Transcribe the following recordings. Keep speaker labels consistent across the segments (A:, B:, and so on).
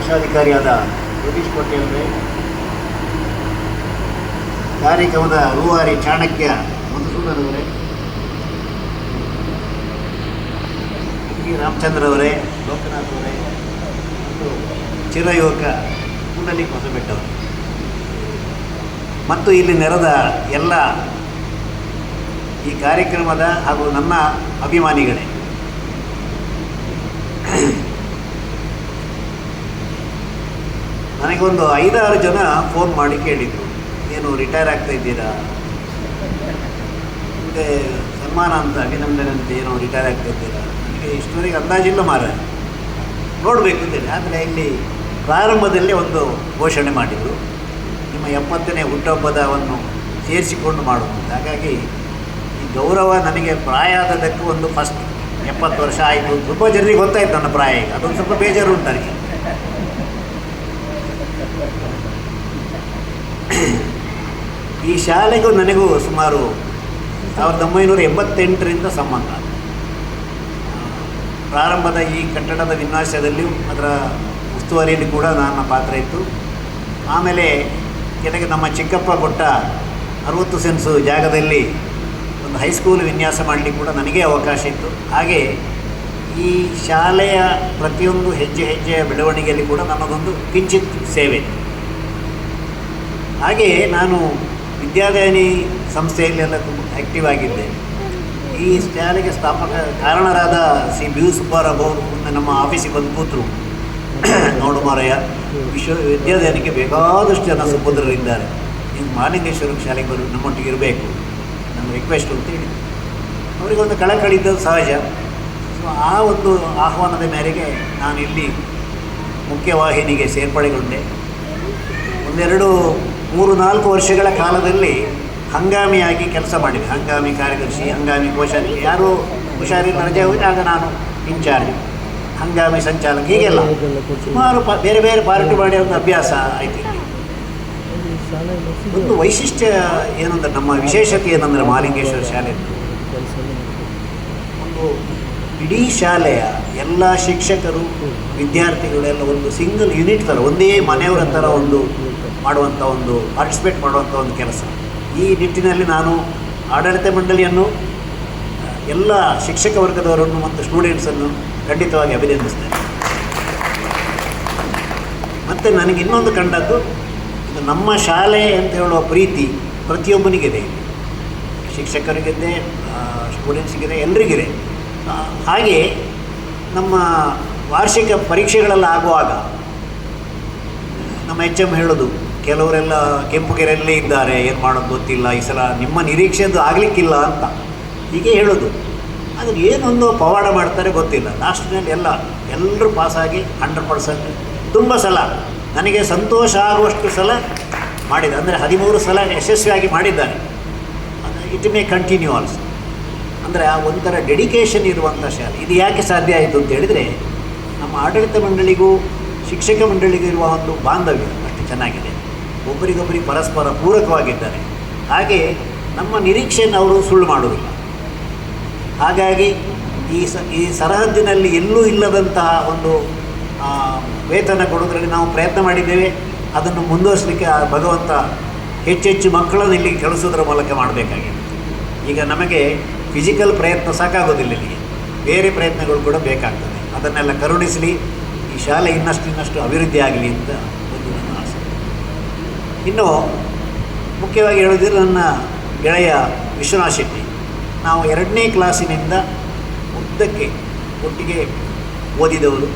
A: ಕೋಶಾಧಿಕಾರಿಯಾದ ಯೋಗೀಶ್ ಪಟೇಲ್ರೆ, ಕಾರ್ಯಕ್ರಮದ ರೂವಾರಿ ಚಾಣಕ್ಯ ಮಧುಸೂದನ್ ಅವರೇ, ರಾಮಚಂದ್ರ ಅವರೇ, ಲೋಕನಾಥ್ ಅವರೇ ಮತ್ತು ಚಿರಯುವಕ ಪುಂಡಲಿಕ್ ಹೊಸಬೆಟ್ಟವರು ಮತ್ತು ಇಲ್ಲಿ ನೆರೆದ ಎಲ್ಲ ಈ ಕಾರ್ಯಕ್ರಮದ ಹಾಗೂ ನನ್ನ ಅಭಿಮಾನಿಗಳೇ, ನನಗೊಂದು 5-6 ಜನ ಫೋನ್ ಮಾಡಿ ಕೇಳಿದರು, ಏನು ರಿಟೈರ್ ಆಗ್ತಾ ಇದ್ದೀರಾ, ಮತ್ತು ಸನ್ಮಾನ ಅಂತ ಅಭಿನಂದನೆ ಅಂತ ಏನೋ ರಿಟೈರ್ ಆಗ್ತಾ ಇದ್ದೀರಾ, ನನಗೆ ಇಷ್ಟವರೆಗೆ ಅಂದಾಜಿಲ್ಲ ನೋಡಬೇಕು ಅಂತೇಳಿ. ಆದರೆ ಇಲ್ಲಿ ಪ್ರಾರಂಭದಲ್ಲೇ ಒಂದು ಘೋಷಣೆ ಮಾಡಿದರು, ನಿಮ್ಮ 70ನೇ ಹುಟ್ಟುಹಬ್ಬದವನ್ನು ಸೇರಿಸಿಕೊಂಡು ಮಾಡುವುದು. ಹಾಗಾಗಿ ಈ ಗೌರವ ನನಗೆ ಪ್ರಾಯ ಆದದಕ್ಕೂ ಒಂದು ಫಸ್ಟ್ 70 ವರ್ಷ ಆಯಿತು. ತುಂಬ ಜನರಿಗೆ ಗೊತ್ತಾಯಿತು ನನ್ನ ಪ್ರಾಯ, ಈಗ ಅದೊಂದು ಸ್ವಲ್ಪ ಬೇಜಾರು ಉಂಟು ನನಗೆ. ಈ ಶಾಲೆಗೂ ನನಗೂ ಸುಮಾರು 1988ರಿಂದ ಸಂಬಂಧ. ಪ್ರಾರಂಭದ ಈ ಕಟ್ಟಡದ ವಿನ್ಯಾಸದಲ್ಲಿಯೂ ಅದರ ಉಸ್ತುವಾರಿಯಲ್ಲಿ ಕೂಡ ನನ್ನ ಪಾತ್ರ ಇತ್ತು. ಆಮೇಲೆ ಕೆಳಗೆ ನಮ್ಮ ಚಿಕ್ಕಪ್ಪ ಕೊಟ್ಟ 60 ಸೆನ್ಸು ಜಾಗದಲ್ಲಿ ಒಂದು ಹೈಸ್ಕೂಲ್ ವಿನ್ಯಾಸ ಮಾಡಲಿಕ್ಕೆ ಕೂಡ ನನಗೇ ಅವಕಾಶ ಇತ್ತು. ಹಾಗೆ ಈ ಶಾಲೆಯ ಪ್ರತಿಯೊಂದು ಹೆಜ್ಜೆಯ ಬೆಳವಣಿಗೆಯಲ್ಲಿ ಕೂಡ ನನ್ನದೊಂದು ಕಿಂಚಿತ್ ಸೇವೆ. ಹಾಗೆಯೇ ನಾನು ವಿದ್ಯಾದಾಯಿನಿ ಸಂಸ್ಥೆಯಲ್ಲೆಲ್ಲ ತುಂಬ ಆ್ಯಕ್ಟಿವ್ ಆಗಿದ್ದೆ. ಈ ಶಾಲೆಗೆ ಕಾರಣರಾದ ಸಿ ಬಿ ಯು ಸುಬ್ಬಾರಾವ್ ಅವರು ನಮ್ಮ ಆಫೀಸಿಗೆ ಬಂದು ಕೂತರು, ನೋಡು ಮಾರಯ್ಯ, ವಿದ್ಯಾದಾಯನಿಗೆ ಬೇಕಾದಷ್ಟು ಜನ ಸುಪುತ್ರರಿದ್ದಾರೆ, ನೀವು ಮಹಾಲಿಂಗೇಶ್ವರ ಶಾಲೆಗೆ ಬರು, ನಮ್ಮೊಟ್ಟಿಗೆ ಇರಬೇಕು, ನಮ್ಮ ರಿಕ್ವೆಸ್ಟ್ ಅಂತೇಳಿ. ಅವರಿಗೊಂದು ಕಳಕಳಿದ್ದದ್ದು ಸಹಜ. ಸೊ ಆ ಒಂದು ಆಹ್ವಾನದ ಮೇರೆಗೆ ನಾನು ಇಲ್ಲಿ ಮುಖ್ಯವಾಹಿನಿಗೆ ಸೇರ್ಪಡೆಗೊಂಡೆ. 3-4 ವರ್ಷಗಳ ಕಾಲದಲ್ಲಿ ಹಂಗಾಮಿಯಾಗಿ ಕೆಲಸ ಮಾಡಿದೆ. ಹಂಗಾಮಿ ಕಾರ್ಯದರ್ಶಿ, ಹಂಗಾಮಿ ಕೋಶಾಧಿಕಾರಿ, ಯಾರು ಹುಷಾರಿಲ್ಲ ರಜೆ ಹೋಗಿ ಆಗ ನಾನು ಇನ್ಚಾರ್ಜ್, ಹಂಗಾಮಿ ಸಂಚಾಲಕ, ಹೀಗೆಲ್ಲ ಸುಮಾರು ಬೇರೆ ಬೇರೆ ಪಾರ್ಟಿ ಮಾಡಿ ಒಂದು ಅಭ್ಯಾಸ ಆಯಿತು. ಒಂದು ವೈಶಿಷ್ಟ್ಯ ಏನಂದ್ರೆ, ನಮ್ಮ ವಿಶೇಷತೆ ಏನಂದರೆ ಮಹಾಲಿಂಗೇಶ್ವರ ಶಾಲೆ ಒಂದು ಇಡೀ ಶಾಲೆಯ ಎಲ್ಲ ಶಿಕ್ಷಕರು ವಿದ್ಯಾರ್ಥಿಗಳೆಲ್ಲ ಒಂದು ಸಿಂಗಲ್ ಯೂನಿಟ್ ಥರ, ಒಂದೇ ಮನೆಯವರ ಥರ ಒಂದು ಮಾಡುವಂಥ ಒಂದು ಪಾರ್ಟಿಸಿಪೇಟ್ ಮಾಡುವಂಥ ಒಂದು ಕೆಲಸ. ಈ ನಿಟ್ಟಿನಲ್ಲಿ ನಾನು ಆಡಳಿತ ಮಂಡಳಿಯನ್ನು, ಎಲ್ಲ ಶಿಕ್ಷಕ ವರ್ಗದವರನ್ನು ಮತ್ತು ಸ್ಟೂಡೆಂಟ್ಸನ್ನು ಖಂಡಿತವಾಗಿ ಅಭಿನಂದಿಸ್ತೇನೆ. ಮತ್ತು ನನಗೆ ಇನ್ನೊಂದು ಕಂಡದ್ದು, ಇದು ನಮ್ಮ ಶಾಲೆ ಅಂತ ಹೇಳುವ ಪ್ರೀತಿ ಪ್ರತಿಯೊಬ್ಬನಿಗಿದೆ, ಶಿಕ್ಷಕರಿಗಿದೆ, ಸ್ಟೂಡೆಂಟ್ಸಿಗಿದೆ, ಎಲ್ರಿಗಿದೆ. ಹಾಗೆ ನಮ್ಮ ವಾರ್ಷಿಕ ಪರೀಕ್ಷೆಗಳೆಲ್ಲ ಆಗುವಾಗ ನಮ್ಮ HM ಹೇಳೋದು, ಕೆಲವರೆಲ್ಲ ಕೆಂಪುಗೆರೆಯಲ್ಲೇ ಇದ್ದಾರೆ, ಏನು ಮಾಡೋದು ಗೊತ್ತಿಲ್ಲ, ಈ ಸಲ ನಿಮ್ಮ ನಿರೀಕ್ಷೆದು ಆಗಲಿಕ್ಕಿಲ್ಲ ಅಂತ ಹೀಗೆ ಹೇಳೋದು. ಆದರೆ ಏನೊಂದು ಪವಾಡ ಮಾಡ್ತಾರೆ ಗೊತ್ತಿಲ್ಲ. ಲಾಸ್ಟ್ನಲ್ಲಿ ಎಲ್ಲರೂ ಪಾಸಾಗಿ 100%, ತುಂಬ ಸಲ ನನಗೆ ಸಂತೋಷ ಆಗುವಷ್ಟು ಸಲ ಮಾಡಿದೆ. ಅಂದರೆ 13 ಸಲ ಯಶಸ್ವಿಯಾಗಿ ಮಾಡಿದ್ದಾರೆ. It may continue also. ಅಂದರೆ ಆ ಒಂಥರ ಡೆಡಿಕೇಶನ್ ಇರುವಂಥ ಶಾಲೆ. ಇದು ಯಾಕೆ ಸಾಧ್ಯ ಆಯಿತು ಅಂತ ಹೇಳಿದರೆ, ನಮ್ಮ ಆಡಳಿತ ಮಂಡಳಿಗೂ ಶಿಕ್ಷಕ ಮಂಡಳಿಗೂ ಇರುವ ಒಂದು ಬಾಂಧವ್ಯ ಅಷ್ಟು ಚೆನ್ನಾಗಿದೆ, ಒಬ್ಬರಿಗೊಬ್ಬರಿಗೆ ಪರಸ್ಪರ ಪೂರಕವಾಗಿದ್ದಾರೆ. ಹಾಗೆ ನಮ್ಮ ನಿರೀಕ್ಷೆಯನ್ನು ಅವರು ಸುಳ್ಳು ಮಾಡುವುದಿಲ್ಲ. ಹಾಗಾಗಿ ಈ ಸರಹದ್ದಿನಲ್ಲಿ ಎಲ್ಲೂ ಇಲ್ಲದಂತಹ ಒಂದು ವೇತನ ಕೊಡೋದ್ರಲ್ಲಿ ನಾವು ಪ್ರಯತ್ನ ಮಾಡಿದ್ದೇವೆ. ಅದನ್ನು ಮುಂದುವರಿಸಲಿಕ್ಕೆ ಭಗವಂತ ಹೆಚ್ಚೆಚ್ಚು ಮಕ್ಕಳನ್ನು ಇಲ್ಲಿಗೆ ಕಳಿಸೋದ್ರ ಮೂಲಕ ಮಾಡಬೇಕಾಗಿದೆ. ಈಗ ನಮಗೆ ಫಿಸಿಕಲ್ ಪ್ರಯತ್ನ ಸಾಕಾಗೋದಿಲ್ಲ, ಇಲ್ಲಿಗೆ ಬೇರೆ ಪ್ರಯತ್ನಗಳು ಕೂಡ ಬೇಕಾಗ್ತದೆ. ಅದನ್ನೆಲ್ಲ ಕರುಣಿಸಲಿ, ಈ ಶಾಲೆ ಇನ್ನಷ್ಟು ಅಭಿವೃದ್ಧಿ ಆಗಲಿ ಅಂತ ಒಂದು ನನ್ನ ಆಸೆ. ಇನ್ನು ಮುಖ್ಯವಾಗಿ ಹೇಳೋದಿದ್ರೆ, ನನ್ನ ಗೆಳೆಯ ವಿಶ್ವನಾಥ್ ಶೆಟ್ಟಿ, ನಾವು 2ನೇ ಕ್ಲಾಸಿನಿಂದ ಉದ್ದಕ್ಕೆ ಒಟ್ಟಿಗೆ ಓದಿದವರು.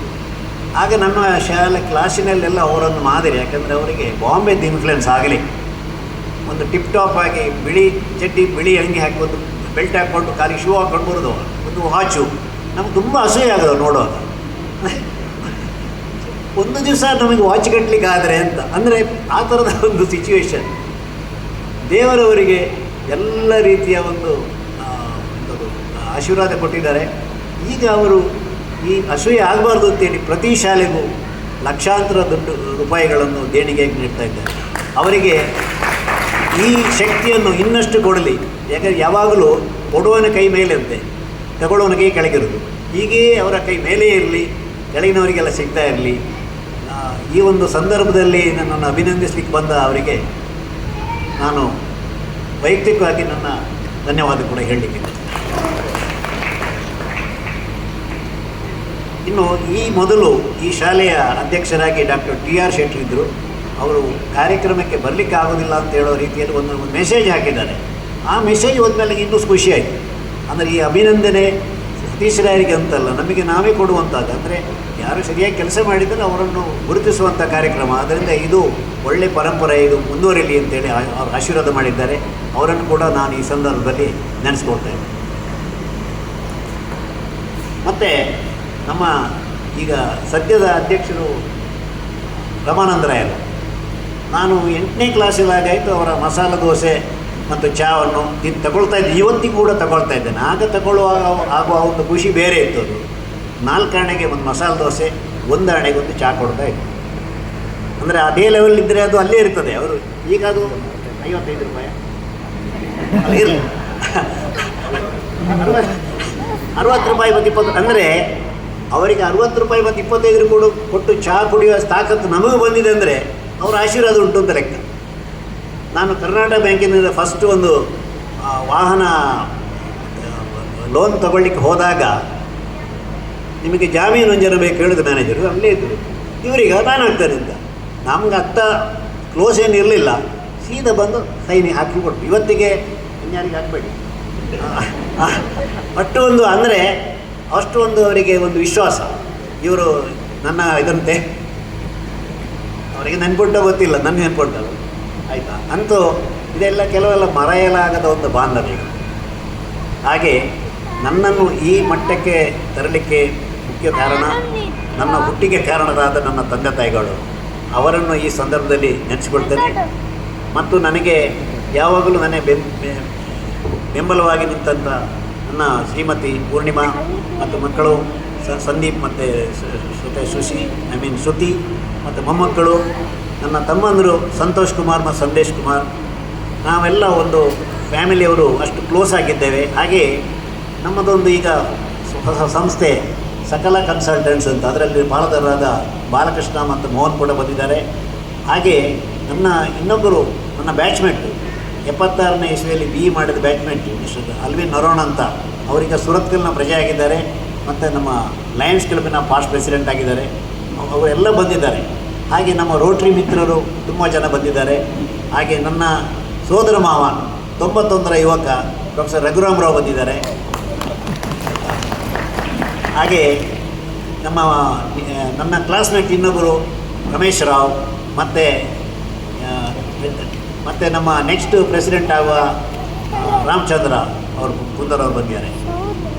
A: ಆಗ ನಮ್ಮ ಶಾಲೆ ಕ್ಲಾಸಿನಲ್ಲೆಲ್ಲ ಅವರೊಂದು ಮಾದರಿ, ಯಾಕಂದರೆ ಅವರಿಗೆ ಬಾಂಬೆದು ಇನ್ಫ್ಲುಯೆನ್ಸ್ ಆಗಲಿ. ಒಂದು ಟಿಪ್ ಟಾಪ್ ಆಗಿ ಬಿಳಿ ಚಡ್ಡಿ, ಬಿಳಿ ಅಂಗಿ ಹಾಕಿ, ಒಂದು ಬೆಲ್ಟ್ ಹಾಕ್ಕೊಂಡು, ಕಾಲಿಗೆ ಶೂ ಹಾಕ್ಕೊಂಡು ಬರೋದು, ಒಂದು ವಾಚು. ನಮ್ಗೆ ತುಂಬ ಅಸೂಯೆ ಆಗೋದು ನೋಡುವಾಗ. ಒಂದು ದಿವಸ ನಮಗೆ ವಾಚ್ ಕಟ್ಟಲಿಕ್ಕೆ ಆದರೆ ಅಂತ, ಅಂದರೆ ಆ ಥರದ ಒಂದು ಸಿಚುವೇಶನ್. ದೇವರವರಿಗೆ ಎಲ್ಲ ರೀತಿಯ ಒಂದು ಆಶೀರ್ವಾದ ಕೊಟ್ಟಿದ್ದಾರೆ. ಈಗ ಅವರು ಈ ಅಸೂಯೆ ಆಗಬಾರ್ದು ಅಂತೇಳಿ ಪ್ರತಿ ಶಾಲೆಗೂ ಲಕ್ಷಾಂತರ ರೂಪಾಯಿಗಳನ್ನು ದೇಣಿಗೆಯಾಗಿ ನೀಡ್ತಾ ಇದ್ದಾರೆ. ಅವರಿಗೆ ಈ ಶಕ್ತಿಯನ್ನು ಇನ್ನಷ್ಟು ಕೊಡಲಿ. ಯಾಕಂದರೆ ಯಾವಾಗಲೂ ಕೊಡುವನ ಕೈ ಮೇಲೆ ಅಂತೆ, ತಗೊಳ್ಳೋನ ಕೈ ಕೆಳಗಿರೋದು. ಹೀಗೇ ಅವರ ಕೈ ಮೇಲೇ ಇರಲಿ, ಕೆಳಗಿನವರಿಗೆಲ್ಲ ಸಿಗ್ತಾ ಇರಲಿ. ಈ ಒಂದು ಸಂದರ್ಭದಲ್ಲಿ ನನ್ನನ್ನು ಅಭಿನಂದಿಸಲಿಕ್ಕೆ ಬಂದ ಅವರಿಗೆ ನಾನು ವೈಯಕ್ತಿಕವಾಗಿ ನನ್ನ ಧನ್ಯವಾದ ಕೂಡ ಹೇಳಲಿಕ್ಕೆ. ಇನ್ನು ಈ ಮೊದಲು ಈ ಶಾಲೆಯ ಅಧ್ಯಕ್ಷರಾಗಿ ಡಾಕ್ಟರ್ TR ಶೆಟ್ಟಿ ಇದ್ದರು. ಅವರು ಕಾರ್ಯಕ್ರಮಕ್ಕೆ ಬರಲಿಕ್ಕೆ ಆಗೋದಿಲ್ಲ ಅಂತ ಹೇಳೋ ರೀತಿಯಲ್ಲಿ ಒಂದು ಮೆಸೇಜ್ ಹಾಕಿದ್ದಾರೆ. ಆ ಮೆಸೇಜ್ ಹೋದ್ಮೇಲೆ ಇನ್ನೂ ಖುಷಿ ಆಯಿತು. ಅಂದರೆ ಈ ಅಭಿನಂದನೆ ಸತೀಶ್ ರಾಯರಿಗೆ ಅಂತಲ್ಲ, ನಮಗೆ ನಾವೇ ಕೊಡುವಂಥದ್ದು. ಅಂದರೆ ಯಾರು ಸರಿಯಾಗಿ ಕೆಲಸ ಮಾಡಿದರೆ ಅವರನ್ನು ಗುರುತಿಸುವಂಥ ಕಾರ್ಯಕ್ರಮ. ಆದ್ದರಿಂದ ಇದು ಒಳ್ಳೆಯ ಪರಂಪರೆ, ಇದು ಮುಂದುವರಿಯಲಿ ಅಂತೇಳಿ ಅವರು ಆಶೀರ್ವಾದ ಮಾಡಿದ್ದಾರೆ. ಅವರನ್ನು ಕೂಡ ನಾನು ಈ ಸಂದರ್ಭದಲ್ಲಿ ನೆನೆಸ್ಕೊಳ್ತಾ ಇದ್ದೆ. ಮತ್ತು ನಮ್ಮ ಈಗ ಸದ್ಯದ ಅಧ್ಯಕ್ಷರು ರಮಾನಂದರಾಯರು, ನಾನು 8ನೇ ಕ್ಲಾಸಿಲಾಗಾಯಿತು ಅವರ ಮಸಾಲೆ ದೋಸೆ ಮತ್ತು ಚಹಾವನ್ನು ತಗೊಳ್ತಾ ಇದ್ದೆ. ಇವತ್ತಿಗೂ ಕೂಡ ತಗೊಳ್ತಾ ಇದ್ದೇನೆ. ಆಗ ತಗೊಳ್ಳುವಾಗ ಆಗುವ ಒಂದು ಖುಷಿ ಬೇರೆ ಇತ್ತು. ಅದು 4 ಆಣೆಗೆ ಒಂದು ಮಸಾಲೆ ದೋಸೆ, 1 ಆಣೆಗೆ ಒಂದು ಚಹಾ ಕೊಡ್ತಾ ಇತ್ತು. ಅಂದರೆ ಅದೇ ಲೆವೆಲ್ ಇದ್ದರೆ ಅದು ಅಲ್ಲೇ ಇರ್ತದೆ. ಅವರು ಈಗ ಅದು 55 ರೂಪಾಯಿ ಇರಲಿ 60 ರೂಪಾಯಿ ಮತ್ತು 20. ಅಂದರೆ ಅವರಿಗೆ 60 ರೂಪಾಯಿ ಮತ್ತು 25 ಕೂಡ ಕೊಟ್ಟು ಚಹಾ ಕುಡಿಯುವ ತಾಕತ್ತು ನಮಗೂ ಬಂದಿದೆ ಅಂದರೆ ಅವರ ಆಶೀರ್ವಾದ ಉಂಟು ಅಂತ ಲೆಕ್ಕ. ನಾನು ಕರ್ನಾಟಕ ಬ್ಯಾಂಕಿನಿಂದ ಫಸ್ಟ್ ಒಂದು ವಾಹನ ಲೋನ್ ತಗೊಳ್ಳಿಕ್ಕೆ ಹೋದಾಗ ನಿಮಗೆ ಜಾಮೀನು ಜನ ಬೇಕು ಹೇಳಿದ ಮ್ಯಾನೇಜರು ಅಲ್ಲೇ ಇದ್ದರು. ಇವರಿಗೆ ನಾನು ಆಗ್ತದೆ ಅಂತ ನಮ್ಗೆ ಅತ್ತ ಕ್ಲೋಸ್ ಏನು ಇರಲಿಲ್ಲ. ಸೀದಾ ಬಂದು ಸೈನಿ ಹಾಕಿ ಕೊಟ್ಟು ಇವತ್ತಿಗೆ ಇನ್ಯಾರಿಗೆ ಹಾಕಬೇಡಿ ಅಷ್ಟು ಒಂದು. ಅಂದರೆ ಅಷ್ಟು ಒಂದು ಅವರಿಗೆ ಒಂದು ವಿಶ್ವಾಸ. ಇವರು ನನ್ನ ಇದಂತೆ ಅವರಿಗೆ ನೆನ್ಪುಟ್ಟೋ ಗೊತ್ತಿಲ್ಲ, ನನ್ನ ನೆನ್ಪುಟ್ಟದು ಆಯಿತಾ. ಅಂತೂ ಇದೆಲ್ಲ ಕೆಲವೆಲ್ಲ ಮರೆಯಲಾಗದ ಒಂದು ಬಾಂಧವ್ಯ. ಹಾಗೆ ನನ್ನನ್ನು ಈ ಮಟ್ಟಕ್ಕೆ ತರಲಿಕ್ಕೆ ಮುಖ್ಯ ಕಾರಣ ನನ್ನ ಹುಟ್ಟಿಗೆ ಕಾರಣರಾದ ನನ್ನ ತಂದೆ ತಾಯಿಗಳು. ಅವರನ್ನು ಈ ಸಂದರ್ಭದಲ್ಲಿ ನೆನೆಸಿಕೊಳ್ತೇನೆ. ಮತ್ತು ನನಗೆ ಯಾವಾಗಲೂ ನನಗೆ ಬೆಂಬಲವಾಗಿ ನಿಂತಂಥ ನನ್ನ ಶ್ರೀಮತಿ ಪೂರ್ಣಿಮಾ ಮತ್ತು ಮಕ್ಕಳು ಸಂದೀಪ್ ಮತ್ತು ಶ್ರುತಿ ಮತ್ತು ಮೊಮ್ಮಕ್ಕಳು, ನನ್ನ ತಮ್ಮಂದರು ಸಂತೋಷ್ ಕುಮಾರ್ ಮತ್ತು ಸಂದೇಶ್ ಕುಮಾರ್, ನಾವೆಲ್ಲ ಒಂದು ಫ್ಯಾಮಿಲಿಯವರು ಅಷ್ಟು ಕ್ಲೋಸ್ ಆಗಿದ್ದೇವೆ. ಹಾಗೆ ನಮ್ಮದೊಂದು ಈಗ ಹೊಸ ಸಂಸ್ಥೆ ಸಕಲ ಕನ್ಸಲ್ಟೆಂಟ್ಸ್ ಅಂತ, ಅದರಲ್ಲಿ ಪಾಲುದಾರರಾದ ಬಾಲಕೃಷ್ಣ ಮತ್ತು ಮೋಹನ್ ಕೂಡ ಬಂದಿದ್ದಾರೆ. ಹಾಗೆ ನನ್ನ ಇನ್ನೊಬ್ಬರು ನನ್ನ ಬ್ಯಾಚ್ಮೇಟು 76ನೇ ಇಸ್ವಿಯಲ್ಲಿ BE ಮಾಡಿದ ಬ್ಯಾಚ್ಮೇಟು ಮಿಸ್ಟರ್ ಅಲ್ವಿನ್ ನರೋಣ ಅಂತ, ಅವರೀಗ ಸುರತ್ಕಲ್ನ ಪ್ರಜೆ ಆಗಿದ್ದಾರೆ ಮತ್ತು ನಮ್ಮ ಲಯನ್ಸ್ ಕ್ಲಬ್ಬಿನ ಪಾಸ್ಟ್ ಪ್ರೆಸಿಡೆಂಟ್ ಆಗಿದ್ದಾರೆ. ಅವರೆಲ್ಲ ಬಂದಿದ್ದಾರೆ. ಹಾಗೆ ನಮ್ಮ ರೋಟ್ರಿ ಮಿತ್ರರು ತುಂಬ ಜನ ಬಂದಿದ್ದಾರೆ. ಹಾಗೆ ನನ್ನ ಸೋದರ ಮಾವ 91ರ ಯುವಕ ಪ್ರೊಫೆಸರ್ ರಘುರಾಮರಾವ್ ಬಂದಿದ್ದಾರೆ. ಹಾಗೆ ನನ್ನ ಕ್ಲಾಸ್ಮೇಟ್ ಇನ್ನೊಬ್ಬರು ರಮೇಶ್ ರಾವ್ ಮತ್ತು ನಮ್ಮ ನೆಕ್ಸ್ಟ್ ಪ್ರೆಸಿಡೆಂಟ್ ಆಗುವ ರಾಮಚಂದ್ರ ಅವರು ಕುಂದರವ್ರು ಬಂದಿದ್ದಾರೆ.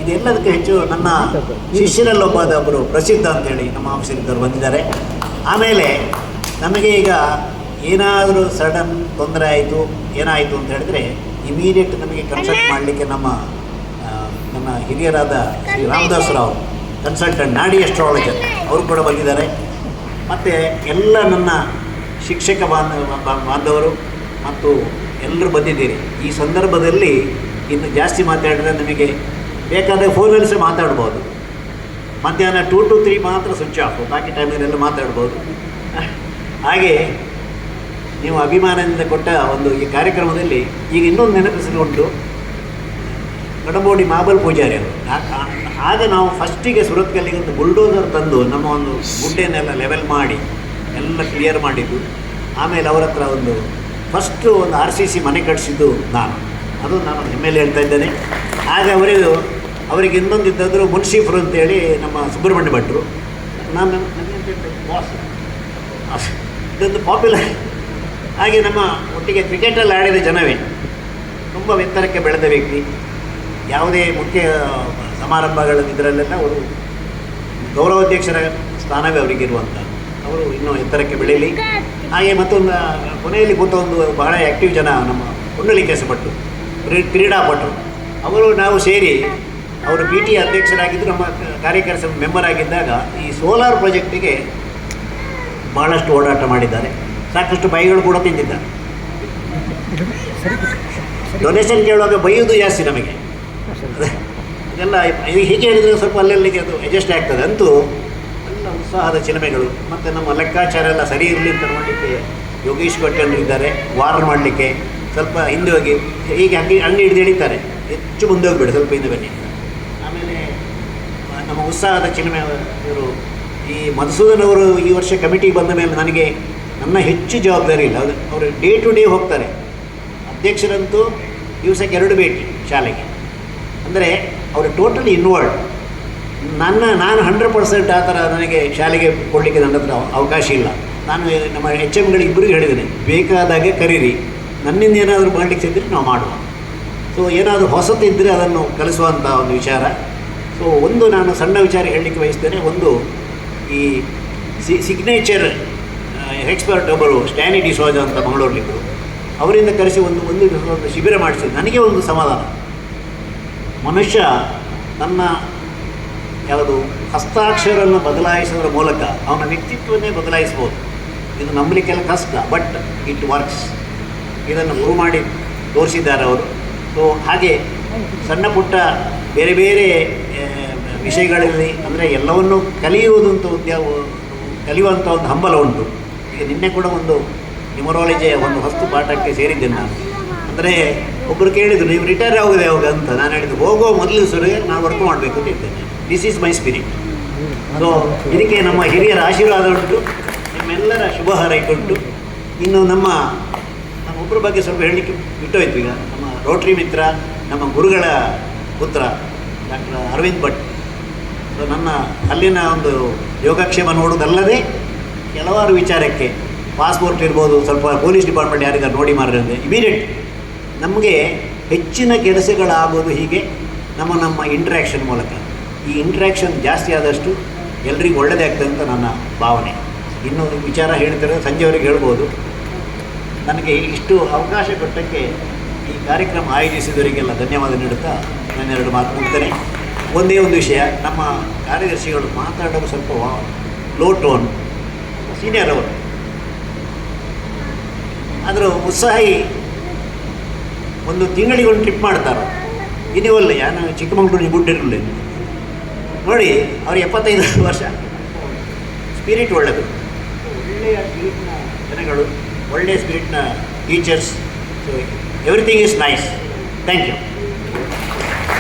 A: ಇದೆಲ್ಲದಕ್ಕೆ ಹೆಚ್ಚು ನನ್ನ ಶಿಷ್ಯರಲ್ಲೊಬ್ಬರು ಪ್ರಸಿದ್ಧ ಅಂತೇಳಿ ನಮ್ಮ ಆಫೀಸರಿದ್ದವರು ಬಂದಿದ್ದಾರೆ. ಆಮೇಲೆ ನಮಗೆ ಈಗ ಏನಾದರೂ ಸಡನ್ ತೊಂದರೆ ಆಯಿತು ಏನಾಯಿತು ಅಂತ ಹೇಳಿದ್ರೆ ಇಮಿಡಿಯೇಟ್ ನಮಗೆ ಕನ್ಸಲ್ಟ್ ಮಾಡಲಿಕ್ಕೆ ನನ್ನ ಹಿರಿಯರಾದ ಶ್ರೀ ರಾಮದಾಸ್ ರಾವ್ ಕನ್ಸಲ್ಟೆಂಟ್ ನಾಡಿ ಅಸ್ಟ್ರಾಲಜರ್ ಅವರು ಕೂಡ ಬಂದಿದ್ದಾರೆ. ಮತ್ತು ಎಲ್ಲ ನನ್ನ ಶಿಕ್ಷಕ ಬಾಂಧವರು ಮತ್ತು ಎಲ್ಲರೂ ಬಂದಿದ್ದೀರಿ. ಈ ಸಂದರ್ಭದಲ್ಲಿ ಇನ್ನು ಜಾಸ್ತಿ ಮಾತಾಡಿದ್ರೆ ನಿಮಗೆ ಬೇಕಾದರೆ ಫೋನಲ್ಲಿ ಸಹ ಮಾತಾಡ್ಬೋದು. ಮಧ್ಯಾಹ್ನ 2 to 3 ಮಾತ್ರ ಸ್ವಿಚ್ ಆಫ್, ಬಾಕಿ ಟೈಮಲ್ಲೆಲ್ಲ ಮಾತಾಡ್ಬೋದು. ಹಾಗೆ ನೀವು ಅಭಿಮಾನದಿಂದ ಕೊಟ್ಟ ಒಂದು ಈ ಕಾರ್ಯಕ್ರಮದಲ್ಲಿ ಈಗ ಇನ್ನೊಂದು ನೆನಪಿಸಿಕೊಂಡು ಕಡಂಬೋಡಿ ಮಾಬಲ್ ಪೂಜಾರಿ ಅವರು. ಆಗ ನಾವು ಫಸ್ಟಿಗೆ ಸುರತ್ಕಲ್ಲಿಗೆ ಒಂದು ಬುಲ್ಡೋಸರ್ ತಂದು ನಮ್ಮ ಒಂದು ಗುಡ್ಡೆನೆಲ್ಲ ಲೆವೆಲ್ ಮಾಡಿ ಎಲ್ಲ ಕ್ಲಿಯರ್ ಮಾಡಿದ್ದು. ಆಮೇಲೆ ಅವರ ಹತ್ರ ಒಂದು ಫಸ್ಟು ಒಂದು RCC ಮನೆ ಕಟ್ಟಿಸಿದ್ದು ಅದು ನಾನು ಹೆಮ್ಮೆಯಲ್ಲಿ ಹೇಳ್ತಾ ಇದ್ದೇನೆ. ಆಗ ಅವರಿಗೆ ಇನ್ನೊಂದಿದ್ದಾದರೂ ಮುನ್ಸಿಫರು ಅಂತೇಳಿ ನಮ್ಮ ಸುಬ್ರಹ್ಮಣ್ಯ ಭಟ್ರು. ನಾನು ಬಾಸ್ ಇದೊಂದು ಪಾಪ್ಯುಲರ್. ಹಾಗೆ ನಮ್ಮ ಒಟ್ಟಿಗೆ ಕ್ರಿಕೆಟಲ್ಲಿ ಆಡಿದ ಜನವೇ ತುಂಬ ಎತ್ತರಕ್ಕೆ ಬೆಳೆದ ವ್ಯಕ್ತಿ. ಯಾವುದೇ ಮುಖ್ಯ ಸಮಾರಂಭಗಳ ಇದರಲ್ಲೆಲ್ಲ ಅವರು ಗೌರವಾಧ್ಯಕ್ಷರ ಸ್ಥಾನವೇ ಅವರಿಗಿರುವಂಥ. ಅವರು ಇನ್ನೂ ಎತ್ತರಕ್ಕೆ ಬೆಳೀಲಿ. ಹಾಗೆ ಮತ್ತೊಂದು ಕೊನೆಯಲ್ಲಿ ಕೂತ ಒಂದು ಬಹಳ ಆ್ಯಕ್ಟಿವ್ ಜನ ನಮ್ಮ ಪುಂಡಲಿಕೇಶ ಭಟ್ರು, ಕ್ರೀಡಾಪಟರು. ಅವರು ನಾವು ಸೇರಿ ಅವರು PT ಅಧ್ಯಕ್ಷರಾಗಿದ್ದು ನಮ್ಮ ಕಾರ್ಯಕರ್ತ ಮೆಂಬರ್ ಆಗಿದ್ದಾಗ ಈ ಸೋಲಾರ್ ಪ್ರಾಜೆಕ್ಟಿಗೆ ಭಾಳಷ್ಟು ಓಡಾಟ ಮಾಡಿದ್ದಾರೆ. ಸಾಕಷ್ಟು ಬೈಗಳು ಕೂಡ ತಿಂದಿದ್ದಾರೆ. ಡೊನೇಷನ್ ಕೇಳುವಾಗ ಬೈಯೋದು ಜಾಸ್ತಿ ನಮಗೆ. ಅದೆಲ್ಲ ಹೀಗೆ ಹೇಳಿದರೆ ಸ್ವಲ್ಪ ಅಲ್ಲೆಲ್ಲಿಗೆ ಅದು ಅಡ್ಜಸ್ಟ್ ಆಗ್ತದೆ. ಅಂತೂ ಎಲ್ಲ ಉತ್ಸಾಹದ ಚಿಲುಮೆಗಳು. ಮತ್ತು ನಮ್ಮ ಲೆಕ್ಕಾಚಾರ ಎಲ್ಲ ಸರಿ ಇರಲಿ ಅಂತ ನೋಡಲಿಕ್ಕೆ ಯೋಗೀಶ್ ಭಟ್ಟರು ಇದ್ದಾರೆ, ವಾರ್ನ್ ಮಾಡಲಿಕ್ಕೆ ಸ್ವಲ್ಪ ಹಿಂದೆ ಹೋಗಿ ಹೀಗೆ ಅಂಗಡಿ ಹಿಡಿದು ಎಳಿತಾರೆ, ಹೆಚ್ಚು ಮುಂದೆ ಹೋಗ್ಬೇಡಿ, ಸ್ವಲ್ಪ ಹಿಂದೆ ಬನ್ನಿ. ಆಮೇಲೆ ನಮ್ಮ ಉತ್ಸಾಹದ ಚಿಲುಮೆ ಇವರು ಈ ಮಧುಸೂದನ್ ಅವರು ಈ ವರ್ಷ ಕಮಿಟಿಗೆ ಬಂದ ಮೇಲೆ ನನಗೆ ನನ್ನ ಹೆಚ್ಚು ಜವಾಬ್ದಾರಿ ಇಲ್ಲ. ಅವರು ಡೇ ಟು ಡೇ ಹೋಗ್ತಾರೆ. ಅಧ್ಯಕ್ಷರಂತೂ ದಿವಸಕ್ಕೆ 2 ಭೇಟಿ ಶಾಲೆಗೆ, ಅಂದರೆ ಅವರು ಟೋಟಲಿ ಇನ್ವಾಲ್ವ್. ನಾನು 100% ಆ ಥರ ನನಗೆ ಶಾಲೆಗೆ ಕೊಡಲಿಕ್ಕೆ ನನ್ನ ಹತ್ರ ಅವಕಾಶ ಇಲ್ಲ. ನಾನು ನಮ್ಮ HMಗಳಿಗೆ ಇಬ್ಬರಿಗೂ ಹೇಳಿದ್ದೇನೆ, ಬೇಕಾದಾಗೆ ಕರೀರಿ, ನನ್ನಿಂದ ಏನಾದರೂ ಮಾಡಲಿಕ್ಕೆ ಇದ್ದರೆ ನಾವು ಮಾಡುವ. ಸೊ ಏನಾದರೂ ಹೊಸತಿದ್ದರೆ ಅದನ್ನು ಕಲಿಸುವಂಥ ಒಂದು ವಿಚಾರ. ಸೊ ಒಂದು ನಾನು ಸಣ್ಣ ವಿಚಾರ ಹೇಳಲಿಕ್ಕೆ ಬಯಸ್ತೇನೆ. ಒಂದು ಈ ಸಿಗ್ನೇಚರ್ ಎಕ್ಸ್ಪರ್ಟ್ ಒಬ್ಬರು ಸ್ಟ್ಯಾನಿ ಡಿಸೋಜ ಅಂತ ಮಂಗಳೂರಲ್ಲಿದ್ದರು, ಅವರಿಂದ ಕರೆಸಿ ಒಂದು ಶಿಬಿರ ಮಾಡಿಸಿದ್ರು. ನನಗೆ ಒಂದು ಸಮಾಧಾನ, ಮನುಷ್ಯ ತನ್ನ ಯಾವುದು ಹಸ್ತಾಕ್ಷರವನ್ನು ಬದಲಾಯಿಸೋದ್ರ ಮೂಲಕ ಅವನ ವ್ಯಕ್ತಿತ್ವವನ್ನೇ ಬದಲಾಯಿಸ್ಬೋದು. ಇದು ನಂಬಲಿಕ್ಕೆಲ್ಲ ಕಷ್ಟ, ಬಟ್ ಇಟ್ ವರ್ಕ್ಸ್. ಇದನ್ನು ಪ್ರೂವ್ ಮಾಡಿ ತೋರಿಸಿದ್ದಾರೆ ಅವರು. ಸೊ ಹಾಗೆ ಸಣ್ಣ ಪುಟ್ಟ ಬೇರೆ ಬೇರೆ ವಿಷಯಗಳಲ್ಲಿ, ಅಂದರೆ ಎಲ್ಲವನ್ನೂ ಕಲಿಯುವುದಂತ ಕಲಿಯುವಂಥ ಒಂದು ಹಂಬಲ ಉಂಟು. ಈಗ ನಿನ್ನೆ ಕೂಡ ಒಂದು ನ್ಯೂಮರಾಲಜಿಯ ಒಂದು ಹೊಸ್ತು ಪಾಠಕ್ಕೆ ಸೇರಿದ್ದೇನೆ ನಾನು. ಅಂದರೆ ಒಬ್ಬರು ಕೇಳಿದರು, ನೀವು ರಿಟೈರ್ ಆಗೋದು ಯಾವಾಗ ಅಂತ. ನಾನು ಹೇಳಿದ್ದು, ಹೋಗೋ ಮೊದಲು ಸುರಿಗೆ ನಾನು ವರ್ಕ್ ಮಾಡಬೇಕು ಅಂತ ಇದ್ದೇನೆ. This is my spirit. So ಇದಕ್ಕೆ ನಮ್ಮ ಹಿರಿಯರ ಆಶೀರ್ವಾದ ಉಂಟು, ನಿಮ್ಮೆಲ್ಲರ ಶುಭ ಹಾರೈಕೆ. ಇನ್ನು ನಮ್ಮ ಒಬ್ಬರ ಬಗ್ಗೆ ಸ್ವಲ್ಪ ಹೇಳಲಿಕ್ಕೆ ಬಿಟ್ಟೋಯ್ತು. ಈಗ ನಮ್ಮ ರೋಟ್ರಿ ಮಿತ್ರ, ನಮ್ಮ ಗುರುಗಳ ಪುತ್ರ ಡಾಕ್ಟರ್ ಅರವಿಂದ್ ಭಟ್. ಸೊ ನನ್ನ ಅಲ್ಲಿನ ಒಂದು ಯೋಗಕ್ಷೇಮ ನೋಡುವುದಲ್ಲದೆ ಕೆಲವಾರು ವಿಚಾರಕ್ಕೆ ಪಾಸ್ಪೋರ್ಟ್ ಇರ್ಬೋದು, ಸ್ವಲ್ಪ ಪೊಲೀಸ್ ಡಿಪಾರ್ಟ್ಮೆಂಟ್ ಯಾರಿಗಾರು ನೋಡಿ ಮಾರಿದ್ರೆ ಇಮಿಡಿಯೇಟ್ ನಮಗೆ ಹೆಚ್ಚಿನ ಕೆಲಸಗಳಾಗೋದು ಹೀಗೆ ನಮ್ಮ ಇಂಟ್ರ್ಯಾಕ್ಷನ್ ಮೂಲಕ. ಈ ಇಂಟ್ರ್ಯಾಕ್ಷನ್ ಜಾಸ್ತಿ ಆದಷ್ಟು ಎಲ್ರಿಗೂ ಒಳ್ಳೆಯದೇ ಆಗ್ತದೆ ಅಂತ ನನ್ನ ಭಾವನೆ. ಇನ್ನೂ ವಿಚಾರ ಹೇಳ್ತಾರೆ, ಸಂಜೆವರೆಗೆ ಹೇಳ್ಬೋದು. ನನಗೆ ಇಷ್ಟು ಅವಕಾಶ ಕೊಟ್ಟಕ್ಕೆ ಈ ಕಾರ್ಯಕ್ರಮ ಆಯೋಜಿಸಿದವರಿಗೆಲ್ಲ ಧನ್ಯವಾದ ನೀಡುತ್ತಾ ನಾನು 2 ಮಾತು ಮುಗ್ತೇನೆ. ಒಂದೇ ಒಂದು ವಿಷಯ, ನಮ್ಮ ಕಾರ್ಯದರ್ಶಿಗಳು ಮಾತಾಡೋದು ಸ್ವಲ್ಪ ಲೋ ಟೋನ್, ಸೀನಿಯರ್ ಅವರು. ಆದರೂ ಉತ್ಸಾಹಿ ಒಂದು ತಿಂಗಳಿಗೊಂದು ಟ್ರಿಪ್ ಮಾಡ್ತಾರೆ. ಇನ್ನಿವಲ್ಲ, ನಾನು ಚಿಕ್ಕಮಗಳೂರಿಗೆ ಬಿಟ್ಟಿರಲಿಲ್ಲ ನೋಡಿ. ಅವ್ರು 75 ವರ್ಷ. ಸ್ಪಿರಿಟ್ ಒಳ್ಳೆಯದು, ಒಳ್ಳೆಯ ಸ್ಪಿರಿಟ್ನ ಜನಗಳು, ಒಳ್ಳೆಯ ಸ್ಪಿರಿಟ್ನ teachers. So everything is nice. Thank you.